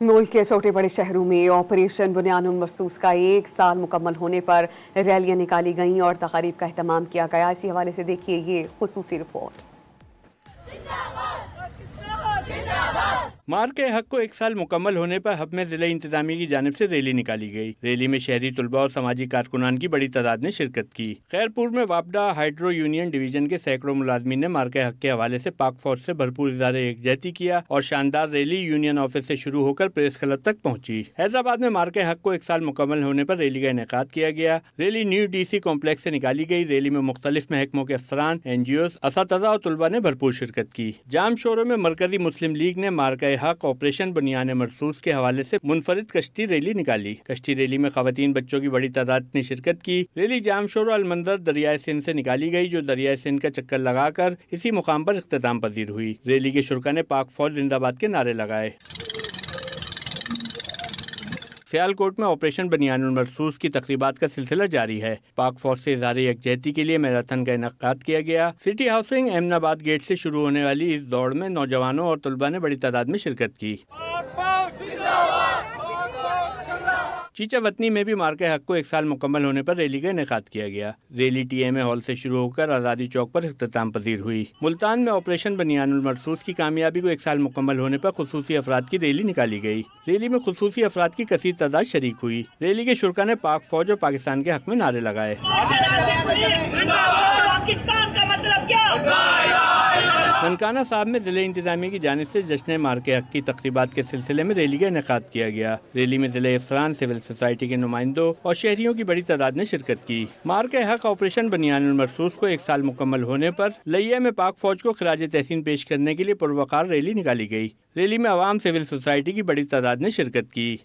मुल्क के छोटे बड़े शहरों में ऑपरेशन बुनियानुल मरसूस का 1 साल मुकम्मल होने पर रैलियां निकाली गईं और तकारीब का एहतमाम किया गया। इसी हवाले से देखिए ये खुसूसी रिपोर्ट। मार्के हक को 1 साल मुकम्मल होने पर हब में जिला इंतजामिया की जानिब से रैली निकाली गई। रैली में शहरी तलबा और समाजी कारकुनान की बड़ी तादाद ने शिरकत की। खैरपुर में वापडा हाइड्रो यूनियन डिवीजन के सैकड़ों मुलाजमीन ने मार्के हक के हवाले से पाक फौज से भरपूर इज़हार यकजहती किया और शानदार रैली यूनियन ऑफिस से शुरू होकर प्रेस क्लब तक पहुंची। हैदराबाद में मार्के हक को 1 साल मुकम्मल होने पर रैली का इनेकाद किया गया। रैली न्यू DC कॉम्प्लेक्स से निकाली गई। रैली में मुख्तलिफ महकमों के अफसरान, NGOs, असातिज़ा और तलबा ने भरपूर शिरकत की। जाम शोरों में मरकजी मुस्लिम लीग ने मार्के हक ऑपरेशन बुनियान मरसूस के हवाले से मुनफरिद कश्ती रैली निकाली। कश्ती रैली में खवातीन बच्चों की बड़ी तादाद ने शिरकत की। रैली जाम शोर अलमंदर दरियाए सिंध से निकाली गई, जो दरियाए सिंध का चक्कर लगाकर इसी मुकाम पर इख्तिताम पजीर हुई। रैली के शुरका ने पाक फौज जिंदाबाद के नारे लगाए। सियालकोट में ऑपरेशन बनियानुल मरसूस की तकरीबात का सिलसिला जारी है। पाक फौज से इज़हार यकजहती के लिए मैराथन का इनेकाद किया गया। सिटी हाउसिंग एमनाबाद गेट से शुरू होने वाली इस दौड़ में नौजवानों और तलबा ने बड़ी तादाद में शिरकत की। चीचा वतनी में भी मार्के हक को 1 साल मुकम्मल होने पर रैली का इनेकाद किया गया। रैली TMA हॉल से शुरू होकर आज़ादी चौक पर इख्तिताम पजीर हुई। मुल्तान में ऑपरेशन बनियानुल मरसूस की कामयाबी को 1 साल मुकम्मल होने पर खुसूसी अफराद की रैली निकाली गई। रैली में खुसूसी अफराद की कसीर तादाद शरीक हुई। रैली के शुरका ने पाक फौज और पाकिस्तान के हक में नारे लगाए। ननकाना साहब में जिले इंतजामिया की जानिब से जश्न मार्के हक की तकरीबात के सिलसिले में रैली का इनेकाद किया गया। रैली में जिले अफसरान, सिविल सोसाइटी के नुमाइंदों और शहरियों की बड़ी तादाद ने शिरकत की। मार्के हक ऑपरेशन बनियानुल मरसूस को 1 साल मुकम्मल होने पर लैया में पाक फौज को खिराज तहसीन पेश करने के लिए पुरवकार रैली निकाली गई। रैली में अवाम, सिविल सोसाइटी की बड़ी तादाद ने शिरकत की।